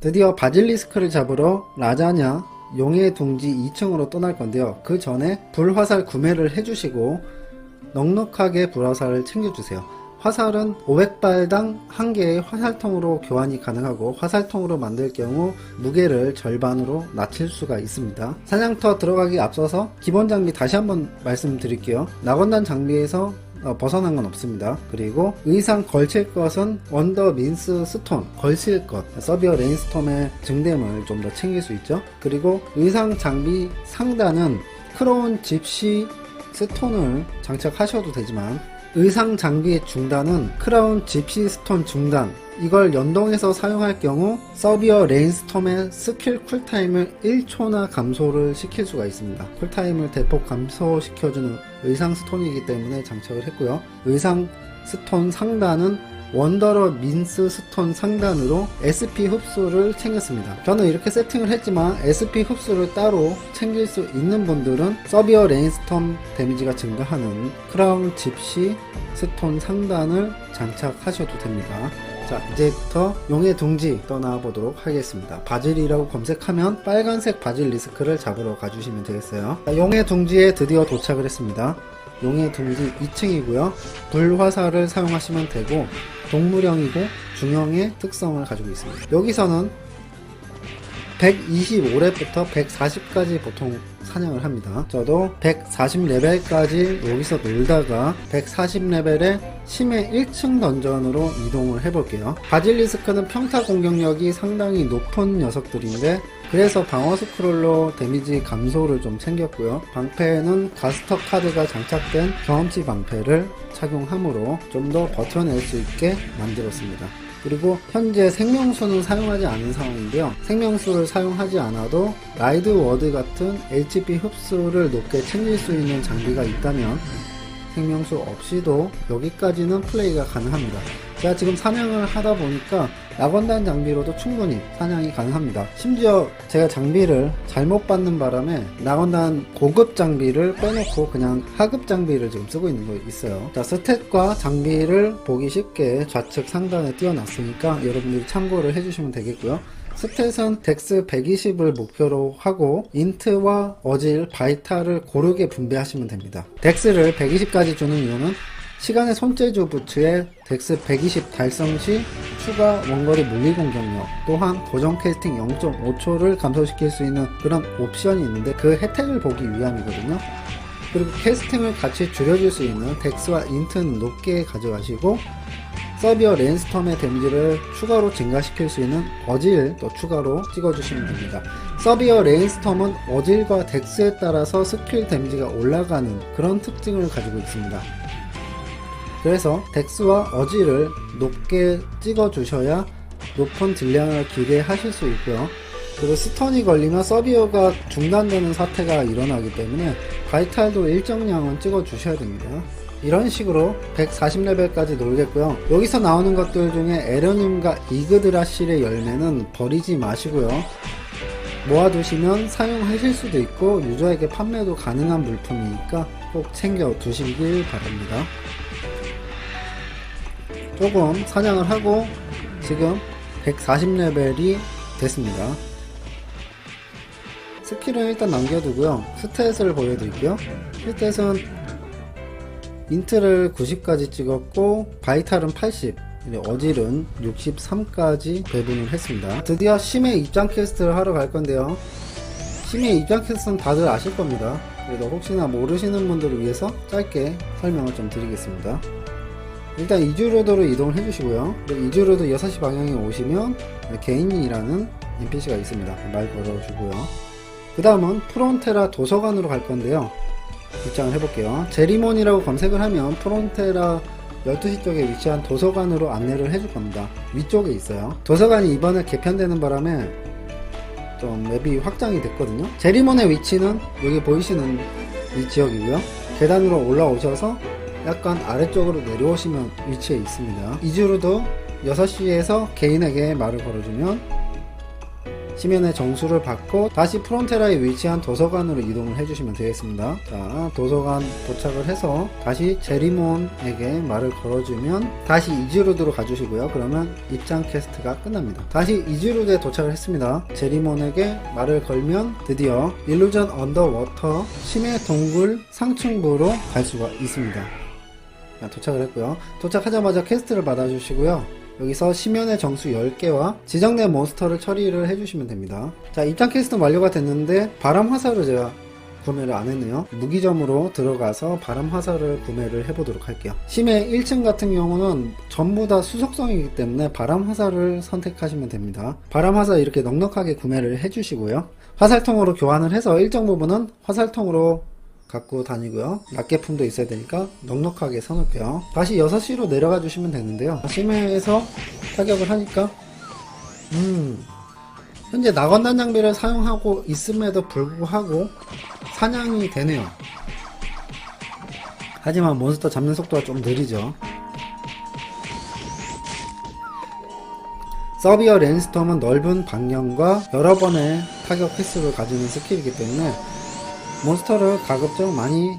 드디어 바질리스크를 잡으러 라자냐 용의 둥지 2층으로 떠날 건데요. 그 전에 불화살 구매를 해주시고 넉넉하게 불화살을 챙겨주세요. 화살은 500발당 1개의 화살통으로 교환이 가능하고 화살통으로 만들 경우 무게를 절반으로 낮출 수가 있습니다. 사냥터 들어가기 앞서서 기본 장비 다시 한번 말씀드릴게요. 낙원단 장비에서 벗어난 건 없습니다. 그리고 의상 걸칠 것은 원더 민스 스톤 걸칠 것, 서비어 레인스톰의 증dem을 좀 더 챙길 수 있죠. 그리고 의상 장비 상단은 크로운 집시 스톤을 장착하셔도 되지만 의상 장비의 중단은 크라운 집시 스톤 중단, 이걸 연동해서 사용할 경우 서비어 레인스톰의 스킬 쿨타임을 1초나 감소를 시킬 수가 있습니다. 쿨타임을 대폭 감소시켜주는 의상 스톤이기 때문에 장착을 했고요. 의상 스톤 상단은 원더러 민스 스톤 상단으로 SP 흡수를 챙겼습니다. 저는 이렇게 세팅을 했지만 SP 흡수를 따로 챙길 수 있는 분들은 서비어 레인스톰 데미지가 증가하는 크라운 집시 스톤 상단을 장착하셔도 됩니다. 자, 이제부터 용의 둥지 떠나보도록 하겠습니다. 바질이라고 검색하면 빨간색 바질리스크를 잡으러 가주시면 되겠어요. 자, 용의 둥지에 드디어 도착을 했습니다. 용의 둥지 2층이고요. 불화살을 사용하시면 되고 동물형이고 중형의 특성을 가지고 있습니다. 여기서는 125렙부터 140까지 보통 사냥을 합니다. 저도 140레벨까지 여기서 놀다가 140레벨에 심해 1층 던전으로 이동을 해볼게요. 바질리스크는 평타 공격력이 상당히 높은 녀석들인데 그래서 방어 스크롤로 데미지 감소를 좀 챙겼고요. 방패는 가스터 카드가 장착된 경험치 방패를 착용함으로 좀 더 버텨낼 수 있게 만들었습니다. 그리고 현재 생명수는 사용하지 않은 상황인데요. 생명수를 사용하지 않아도 라이드 워드 같은 HP 흡수를 높게 챙길 수 있는 장비가 있다면 생명수 없이도 여기까지는 플레이가 가능합니다. 제가 지금 사냥을 하다 보니까 낙원단 장비로도 충분히 사냥이 가능합니다. 심지어 제가 장비를 잘못 받는 바람에 낙원단 고급 장비를 빼놓고 그냥 하급 장비를 지금 쓰고 있는 거 있어요. 자, 스탯과 장비를 보기 쉽게 좌측 상단에 띄워놨으니까 여러분들이 참고를 해주시면 되겠고요. 스탯은 덱스 120을 목표로 하고 인트와 어질, 바이탈을 고르게 분배하시면 됩니다. 덱스를 120까지 주는 이유는 시간의 손재주 부츠에 덱스 120 달성 시 추가 원거리 물리 공격력, 또한 고정 캐스팅 0.5초를 감소시킬 수 있는 그런 옵션이 있는데 그 혜택을 보기 위함이거든요. 그리고 캐스팅을 같이 줄여줄 수 있는 덱스와 인트는 높게 가져가시고 서비어 레인스톰의 데미지를 추가로 증가시킬 수 있는 어질 또 추가로 찍어주시면 됩니다. 서비어 레인스톰은 어질과 덱스에 따라서 스킬 데미지가 올라가는 그런 특징을 가지고 있습니다. 그래서 덱스와 어질을 높게 찍어주셔야 높은 딜량을 기대하실 수 있고요. 그리고 스턴이 걸리면 서비어가 중단되는 사태가 일어나기 때문에 바이탈도 일정량은 찍어주셔야 됩니다. 이런 식으로 140레벨까지 놀겠고요. 여기서 나오는 것들 중에 에르님과 이그드라실의 열매는 버리지 마시고요. 모아두시면 사용하실 수도 있고 유저에게 판매도 가능한 물품이니까 꼭 챙겨 두시길 바랍니다. 조금 사냥을 하고 지금 140레벨이 됐습니다. 스킬은 일단 남겨두고요. 스탯을 보여드릴게요. 스탯은 인트를 90까지 찍었고 바이탈은 80, 어질은 63까지 배분을 했습니다. 드디어 심해 입장 퀘스트를 하러 갈 건데요. 심해 입장 퀘스트는 다들 아실 겁니다. 그래도 혹시나 모르시는 분들을 위해서 짧게 설명을 좀 드리겠습니다. 일단 이주로드로 이동을 해주시고요. 이주로드 6시 방향에 오시면 개인이라는 NPC가 있습니다. 말 걸어주고요. 그 다음은 프론테라 도서관으로 갈 건데요. 입장을 해볼게요. 제리몬이라고 검색을 하면 프론테라 12시 쪽에 위치한 도서관으로 안내를 해줄 겁니다. 위쪽에 있어요. 도서관이 이번에 개편되는 바람에 좀 맵이 확장이 됐거든요. 제리몬의 위치는 여기 보이시는 이 지역이고요. 계단으로 올라오셔서 약간 아래쪽으로 내려오시면 위치에 있습니다. 이주로도 6시에서 개인에게 말을 걸어주면 심연의 정수를 받고 다시 프론테라에 위치한 도서관으로 이동을 해주시면 되겠습니다. 자, 도서관 도착을 해서 다시 제리몬에게 말을 걸어주면 다시 이즈루드로 가주시고요. 그러면 입장 퀘스트가 끝납니다. 다시 이즈루드에 도착을 했습니다. 제리몬에게 말을 걸면 드디어 일루전 언더워터 심해 동굴 상층부로 갈 수가 있습니다. 자, 도착을 했고요. 도착하자마자 퀘스트를 받아주시고요. 여기서 심연의 정수 10개와 지정된 몬스터를 처리를 해주시면 됩니다. 자, 입장 퀘스트는 완료가 됐는데 바람 화살을 제가 구매를 안 했네요. 무기점으로 들어가서 바람 화살을 구매를 해보도록 할게요. 심해 1층 같은 경우는 전부 다 수속성이기 때문에 바람 화살을 선택하시면 됩니다. 바람 화살 이렇게 넉넉하게 구매를 해주시고요. 화살통으로 교환을 해서 일정 부분은 화살통으로 갖고 다니고요. 낱개품도 있어야 되니까 넉넉하게 사놓을게요. 다시 6시로 내려가 주시면 되는데요. 심해에서 타격을 하니까 현재 낙원단 장비를 사용하고 있음에도 불구하고 사냥이 되네요. 하지만 몬스터 잡는 속도가 좀 느리죠. 서비어 랜스톰은 넓은 방향과 여러 번의 타격 횟수를 가지는 스킬이기 때문에 몬스터를 가급적 많이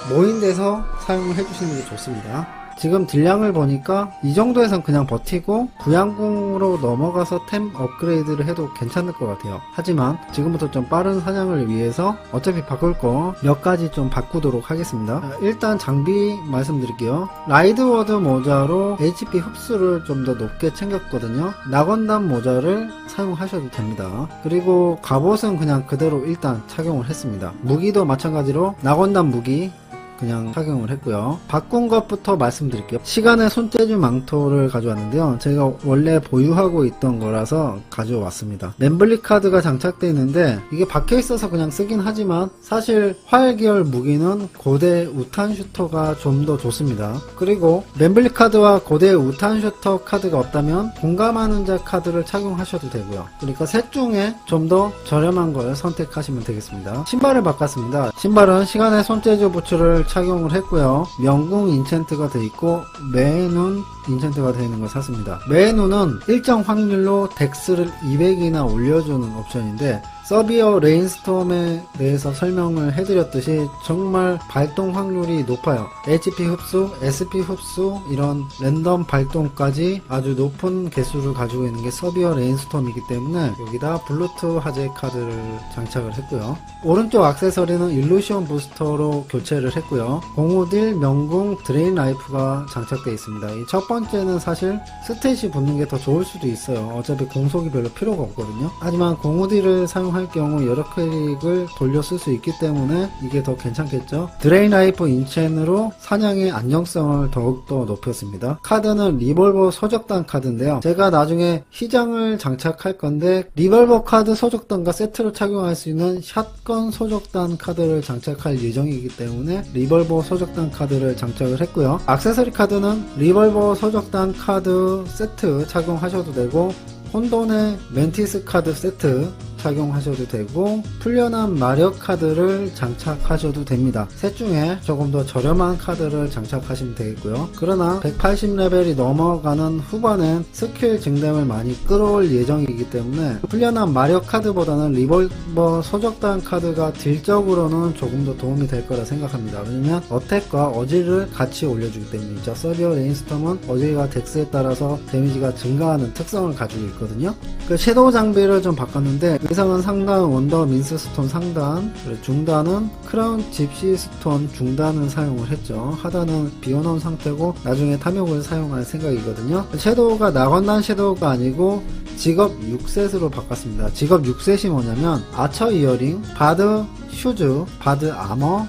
모인 데서 사용을 해주시는 게 좋습니다. 지금 딜량을 보니까 이 정도에선 그냥 버티고 부양궁으로 넘어가서 템 업그레이드를 해도 괜찮을 것 같아요. 하지만 지금부터 좀 빠른 사냥을 위해서 어차피 바꿀 거 몇 가지 좀 바꾸도록 하겠습니다. 일단 장비 말씀드릴게요. 라이드워드 모자로 HP 흡수를 좀 더 높게 챙겼거든요. 낙원단 모자를 사용하셔도 됩니다. 그리고 갑옷은 그냥 그대로 일단 착용을 했습니다. 무기도 마찬가지로 낙원단 무기 그냥 착용을 했고요. 바꾼 것부터 말씀드릴게요. 시간의 손재주 망토를 가져왔는데요. 제가 원래 보유하고 있던 거라서 가져왔습니다. mem블리 카드가 장착되어 있는데 이게 박혀 있어서 그냥 쓰긴 하지만 사실 화열계열 무기는 고대 우탄 슈터가 좀 더 좋습니다. 그리고 mem블리 카드와 고대 우탄 슈터 카드가 없다면 공감하는 자 카드를 착용하셔도 되고요. 그러니까 셋 중에 좀 더 저렴한 걸 선택하시면 되겠습니다. 신발을 바꿨습니다. 신발은 시간의 손재주 부츠를 착용을 했고요. 명궁 인챈트가 되어 있고 매눈 인챈트가 되어 있는 걸 샀습니다. 매눈은 일정 확률로 덱스를 200이나 올려주는 옵션인데 서비어 레인스톰에 대해서 설명을 해드렸듯이 정말 발동 확률이 높아요. HP 흡수, SP 흡수 이런 랜덤 발동까지 아주 높은 개수를 가지고 있는 게 서비어 레인스톰이기 때문에 여기다 블루투 하제 카드를 장착을 했고요. 오른쪽 액세서리는 일루시온 부스터로 교체를 했고요. 공우딜 명궁 드레인 라이프가 장착되어 있습니다. 이 첫 번째는 사실 스탯이 붙는 게 더 좋을 수도 있어요. 어차피 공속이 별로 필요가 없거든요. 하지만 공우딜을 사용할 경우 여러 클릭을 돌려 쓸 수 있기 때문에 이게 더 괜찮겠죠. 드레인 라이프 인챈으로 사냥의 안정성을 더욱더 높였습니다. 카드는 리볼버 소적단 카드인데요. 제가 나중에 휘장을 장착할 건데 리볼버 카드 소적단과 세트로 착용할 수 있는 샷건 소적단 카드를 장착할 예정이기 때문에 리볼버 소적단 카드를 장착을 했고요. 액세서리 카드는 리볼버 소적단 카드 세트 착용하셔도 되고 혼돈의 멘티스 카드 세트 착용하셔도 되고 풀려난 마력 카드를 장착하셔도 됩니다. 셋 중에 조금 더 저렴한 카드를 장착하시면 되겠고요. 그러나 180레벨이 넘어가는 후반엔 스킬 증dem을 많이 끌어올 예정이기 때문에 풀려난 마력 카드보다는 리볼버 소적단 카드가 딜적으로는 조금 더 도움이 될 거라 생각합니다. 왜냐면 어택과 어질을 같이 올려주기 때문이죠. 서비어 레인스톰은 어질과 덱스에 따라서 데미지가 증가하는 특성을 가지고 있거든요. 그 섀도우 장비를 좀 바꿨는데 의상은 상단 원더 민스 스톤 상단, 중단은 크라운 집시 스톤 중단을 사용을 했죠. 하단은 비워놓은 상태고 나중에 탐욕을 사용할 생각이거든요. 섀도우가 낙원단 섀도우가 아니고 직업 6셋으로 바꿨습니다. 직업 6셋이 뭐냐면 아처 이어링, 바드 슈즈, 바드 아머,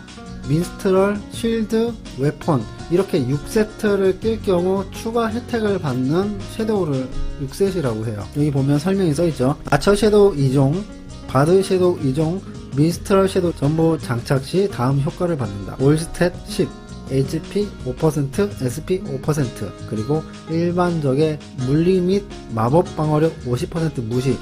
민스트럴, 쉴드, 웨폰 이렇게 6세트를 낄 경우 추가 혜택을 받는 섀도우를 6셋이라고 해요. 여기 보면 설명이 써있죠. 아처 섀도우 2종, 바드 섀도우 2종, 민스트럴 섀도우 전부 장착 시 다음 효과를 받는다. 올스탯 10, HP 5%, SP 5%, 그리고 일반적의 물리 및 마법 방어력 50% 무시.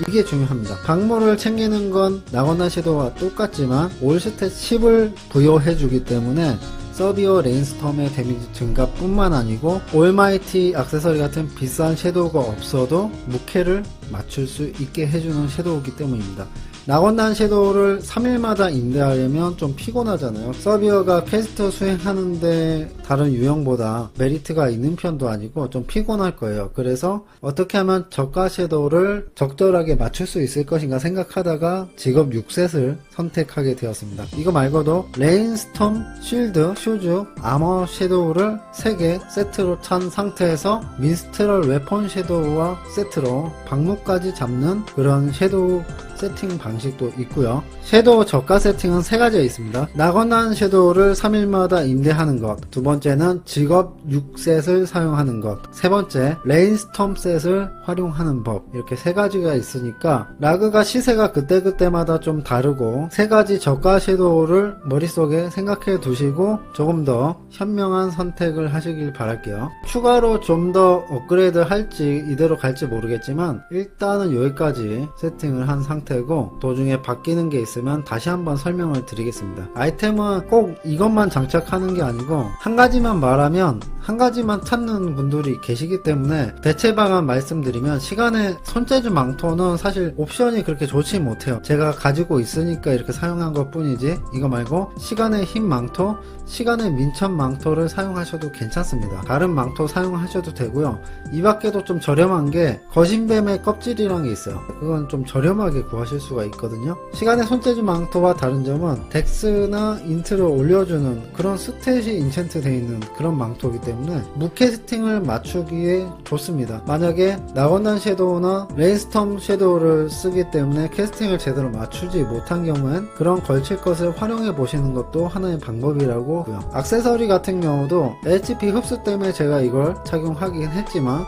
이게 중요합니다. 강모를 챙기는 건 낙원단 섀도우와 똑같지만 올스탯 10을 부여해주기 때문에 서비어 레인스톰의 데미지 증가 뿐만 아니고 올마이티 액세서리 같은 비싼 섀도우가 없어도 무캐를 맞출 수 있게 해주는 섀도우이기 때문입니다. 낙원단 섀도우를 3일마다 임대하려면 좀 피곤하잖아요. 서비어가 퀘스트 수행하는데 다른 유형보다 메리트가 있는 편도 아니고 좀 피곤할 거예요. 그래서 어떻게 하면 저가 섀도우를 적절하게 맞출 수 있을 것인가 생각하다가 직업 6셋을 선택하게 되었습니다. 이거 말고도 레인스톰, 쉴드, 슈즈, 아머 섀도우를 3개 세트로 찬 상태에서 민스트럴 웨폰 섀도우와 세트로 방목까지 잡는 그런 섀도우 세팅 방식도 있고요. 섀도우 저가 세팅은 3가지가 있습니다. 낙원단 섀도우를 3일마다 임대하는 것, 두 번째는 직업 6셋을 사용하는 것, 세 번째 레인스톰 셋을 활용하는 법, 이렇게 3가지가 있으니까 라그가 시세가 그때그때마다 좀 다르고 3가지 저가 섀도우를 머릿속에 생각해 두시고 조금 더 현명한 선택을 하시길 바랄게요. 추가로 좀 더 업그레이드 할지 이대로 갈지 모르겠지만 일단은 여기까지 세팅을 한 상태고 도중에 바뀌는 게 있으면 다시 한번 설명을 드리겠습니다. 아이템은 꼭 이것만 장착하는 게 아니고 한 가지만 말하면 한 가지만 찾는 분들이 계시기 때문에 대체 방안 말씀드리면 시간의 손재주 망토는 사실 옵션이 그렇게 좋지 못해요. 제가 가지고 있으니까 이렇게 사용한 것 뿐이지 이거 말고 시간의 힘 망토, 시간의 민첩 망토를 사용하셔도 괜찮습니다. 다른 망토 사용하셔도 되고요. 이 밖에도 좀 저렴한 게 거신뱀의 껍질이란 게 있어요. 그건 좀 저렴하게 구하실 수가 있거든요. 시간의 손재주 망토와 다른 점은 덱스나 인트를 올려주는 그런 스탯이 인챈트 되어 있는 그런 망토이기 때문에 무캐스팅을 맞추기에 좋습니다. 만약에 낙원단 섀도우나 레인스톰 섀도우를 쓰기 때문에 캐스팅을 제대로 맞추지 못한 경우엔 그런 걸칠 것을 활용해 보시는 것도 하나의 방법이라고 하고요. 액세서리 같은 경우도 HP 흡수 때문에 제가 이걸 착용하긴 했지만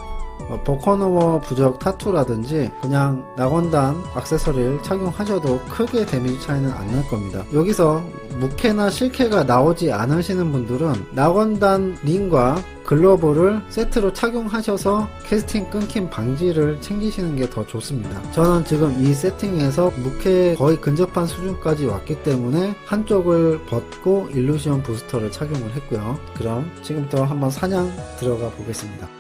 버커노워 부적 타투라든지 그냥 낙원단 액세서리를 착용하셔도 크게 데미지 차이는 안 날 겁니다. 여기서 무캐나 실캐가 나오지 않으시는 분들은 낙원단 링과 글러브를 세트로 착용하셔서 캐스팅 끊김 방지를 챙기시는 게 더 좋습니다. 저는 지금 이 세팅에서 무캐 거의 근접한 수준까지 왔기 때문에 한쪽을 벗고 일루시온 부스터를 착용을 했고요. 그럼 지금부터 한번 사냥 들어가 보겠습니다.